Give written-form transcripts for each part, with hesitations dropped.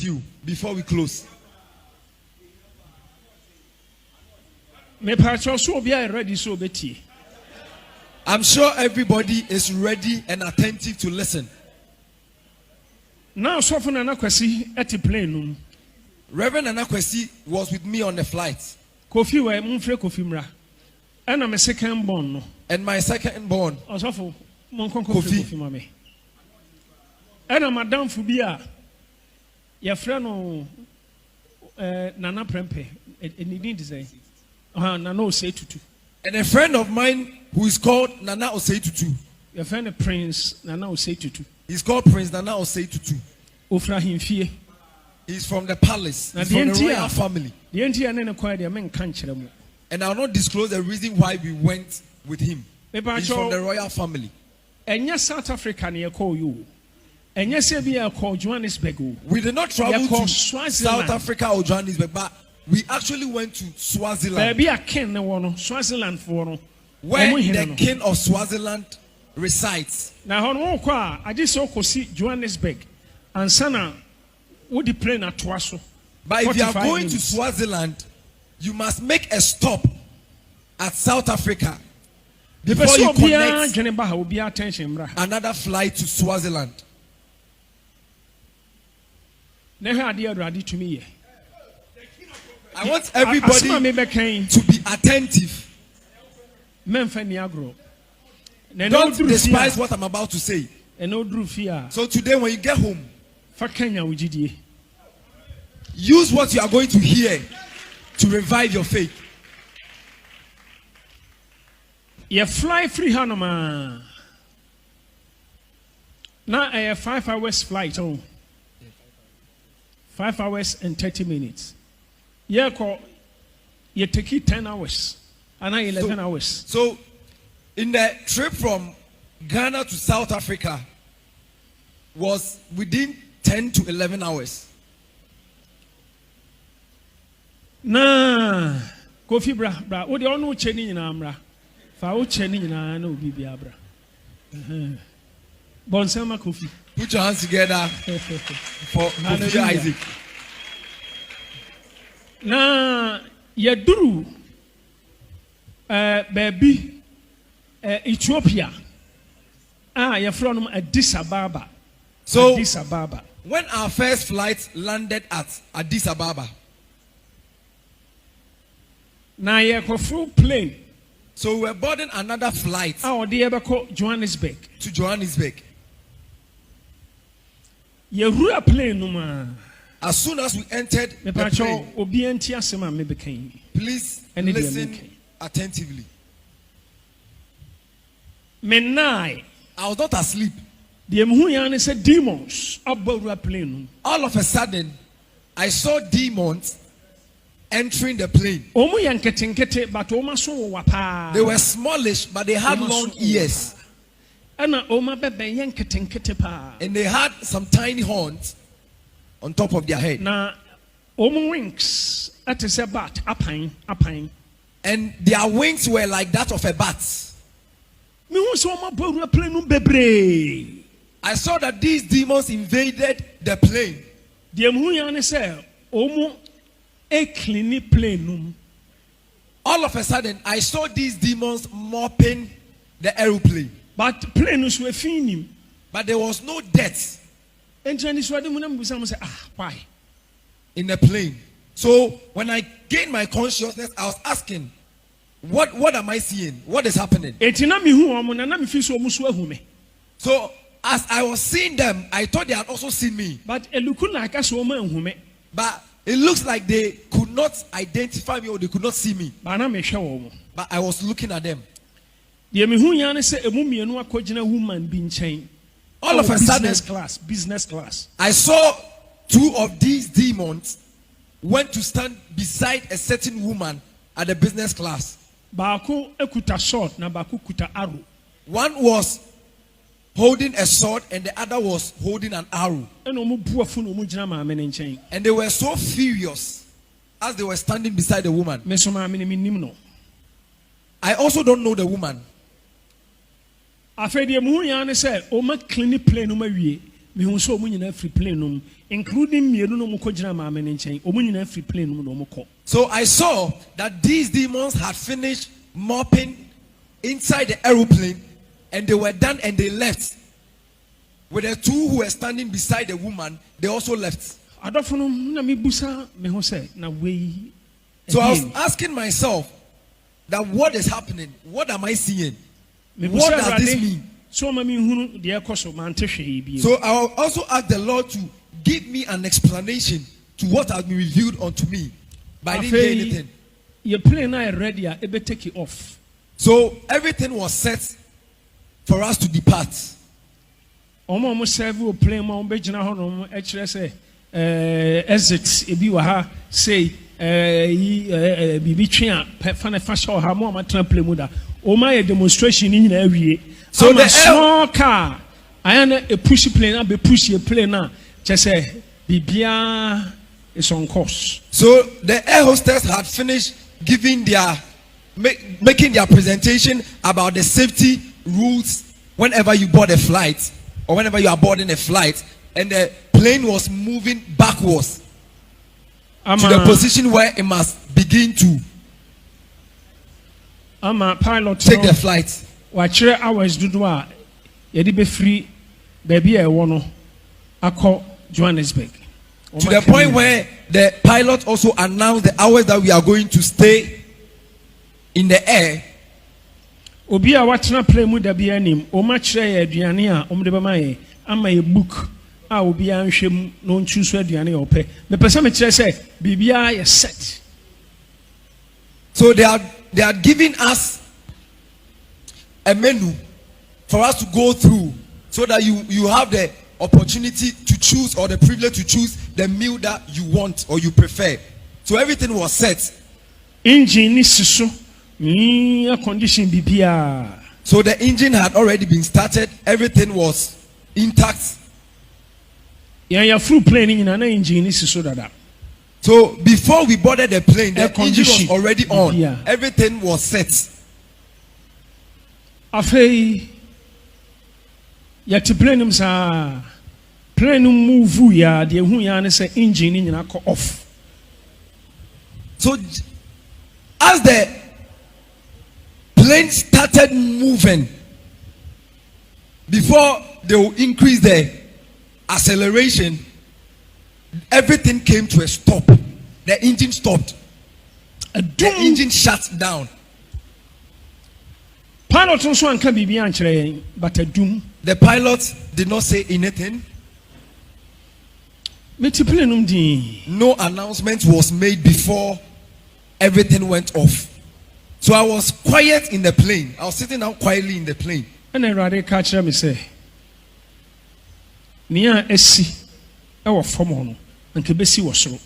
you before we close. I'm sure everybody is ready and attentive to listen. Now, Reverend Anakwesi was with me on the flight. Kofi, and I'm a second born. And my second born, Kofi. And I'm Madame Fubia. Your friend, Nana Prempe, and he didn't say, Nana say to. And a friend of mine who is called Nana Osei. Your friend Prince Nana Osei. He's called Prince Nana Osei. Ofra him fear. He's from the palace. He's from the royal family. The entire name acquired a man can't. And I'll not disclose the reason why we went with him. He's from the royal family. And yes, South Africa near call you. And yes, we are called Johannesburg. We did not travel to South Africa or Johannesburg, but we actually went to Swaziland. Be a king, Swaziland for where the king of Swaziland resides. Now, I just saw see Johannesburg and Sana would the plane at Twasso. But if you are going to Swaziland, you must make a stop at South Africa before you connect another flight to Swaziland. I want everybody to be attentive. Don't despise what I'm about to say. So today when you get home, use what you are going to hear to revive your faith. You fly free Hanoma. Now a 5 hours flight. 5 hours and 30 minutes. You take it 10 hours. And 11 hours. So in the trip from Ghana to South Africa was within 10 to 11 hours. Nah, Kofi bra. What do you know? Chenny in Amra. For Chenny in Ano Bibia bra. Bonsama Kofi. Put your hands together for Kofi Isaac. Nah, Yaduru, baby, Ethiopia. You're from Addis Ababa. So, Addis Ababa. When our first flight landed at Addis Ababa, now you're full plane. So we were boarding another flight. Johannesburg. To Johannesburg. You plane, as soon as we entered the plane, please listen attentively. I was not asleep. Demons. All of a sudden, I saw demons entering the plane. They were smallish, but they had long ears. And they had some tiny horns on top of their head. Wings at a bat, and their wings were like that of a bat. I saw that these demons invaded the plane. All of a sudden, I saw these demons mopping the aeroplane. But there was no death why? In the plane. So when I gained my consciousness, I was asking, what am I seeing? What is happening? So as I was seeing them, I thought they had also seen me. But it looks like they could not identify me or they could not see me. But I was looking at them. All of a sudden, business class. I saw two of these demons went to stand beside a certain woman at the business class. One was holding a sword and the other was holding an arrow. And they were so furious as they were standing beside the woman. I also don't know the woman. including So I saw that these demons had finished mopping inside the aeroplane, and they were done and they left. With the two who were standing beside the woman, they also left. So I was asking myself that what is happening? What am I seeing? What does this mean? So I also asked the Lord to give me an explanation to what has been revealed unto me. But I didn't hear anything. Your plane are ready, take it off. So everything was set for us to depart. Exit ebi wa ha say bibi twa fa na fa show ha mo trample mu da o ma ye demonstration ni na awie so the small car ayana a push plane na be push a plane na che say bibia is on course. So the air hostess had finished giving making their presentation about the safety rules whenever you board a flight or whenever you are boarding a flight, and the plane was moving backwards to the position where it must begin to pilot take the flight. Watch hours do yedi be free baby e wono akọ Johannesburg. To the point where the pilot also announced the hours that we are going to stay in the air. Obi a watena play mu da bia nim o ma kire aduane a o mde be maye ama e book a obi a nhwem no nchu so aduane ope me pese me kire say bibia ye set. So they are giving us a menu for us to go through so that you have the opportunity to choose or the privilege to choose the meal that you want or you prefer. So everything was set. Engine is condition bibia. So the engine had already been started. Everything was intact. Yeah, full plane in an engine is so that. So before we boarded the plane, the engine was already on. Yeah. Everything was set. Afei yet plane sa plane move ya the hu ya ne say engine ni nyina ko off. So as the plane started moving, before they will increase the acceleration, everything came to a stop. The engine stopped. The engine shut down. Pilot also anka bibia ankyere but a doom. The pilot did not say anything. No announcement was made before everything went off. So I was quiet in the plane. I was sitting down quietly in the plane. And I rather catch me say, Nia esi, our form and Kebesi was so.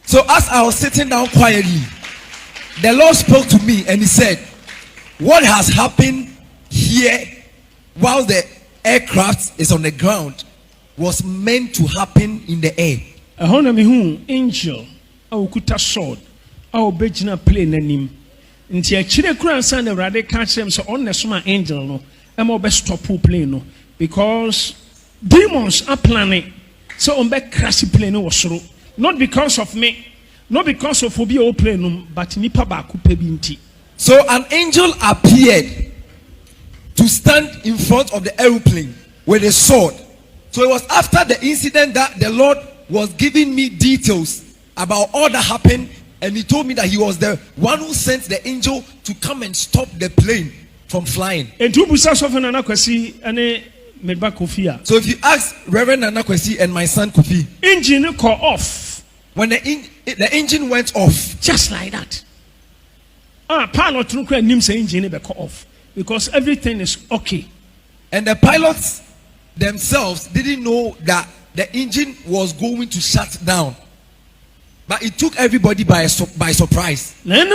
So as I was sitting down quietly, the Lord spoke to me and he said, what has happened here while the aircraft is on the ground was meant to happen in the air. A honor angel, our kuta sword, our bejina plane anim. Nti a chire kura san the rade catch them so on the suma angel no, emo be stop plane no, because demons are planning so on be crash plane was through. Not because of me, not because of obi plane, but nipa ba kupe binti. So an angel appeared to stand in front of the aeroplane with a sword. So it was after the incident that the Lord was giving me details about all that happened, and he told me that he was the one who sent the angel to come and stop the plane from flying. So if you ask Reverend Nana Kwesi and my son Kofi, engine call off. When the engine went off, just like that. Pilot names the engine be call off because everything is okay. And the pilots themselves didn't know that the engine was going to shut down. But it took everybody by surprise. And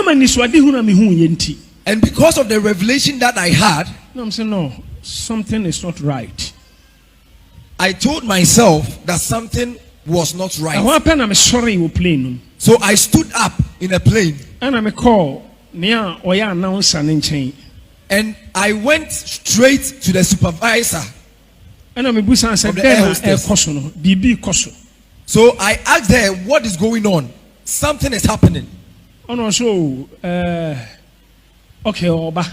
because of the revelation that I had, I'm saying no, something is not right. I told myself that something was not right. So I stood up in a plane. And I'm a call. And I went straight to the supervisor ɛna mebusa sɛ Of the dɛn air na hostess. ɛkɔ so no biribi kɔ so So I asked her, what is going on? Something is happening. ɔno nso okay ɔba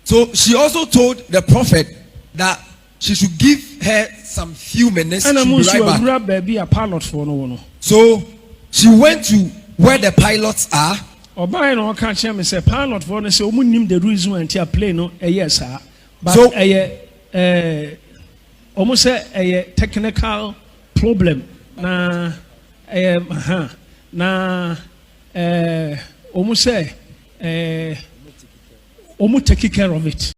So she also told the prophet that she should give her some few minutes. ɛna She'll mu be nso right back. awura baabi a pilotfoɔ no wɔ no So she went to where the pilots are. ɔbaa na ɔka kyerɛ me sɛ pilotfoɔ no sɛ ɔmo nim the reason why nti a plane no ɛyɛ saa but So- ɛyɛ ɔmo sɛ ɛyɛ technical problem na na ɔmo sɛ ɔmo take care of it.